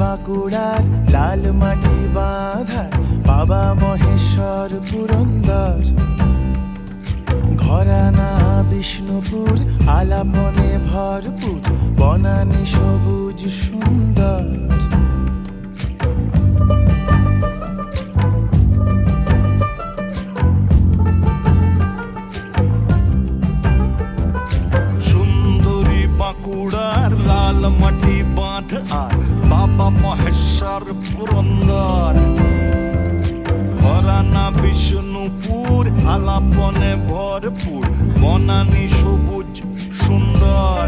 বাঁকুড়ার লাল মাটি বাঁধার বাবা মহেশ্বর পুরন্দর। ঘরানা বিষ্ণুপুর আলাপনে ভরপুর, বনানী সবুজ সুন্দর। সুন্দরী বাঁকুড়ার লাল মাটি বাঁধ আর বাবা মহেশ্বর পুরন্দর। ঘরানা বিষ্ণুপুর আলাপনে ভরপুর, বনানী সবুজ সুন্দর।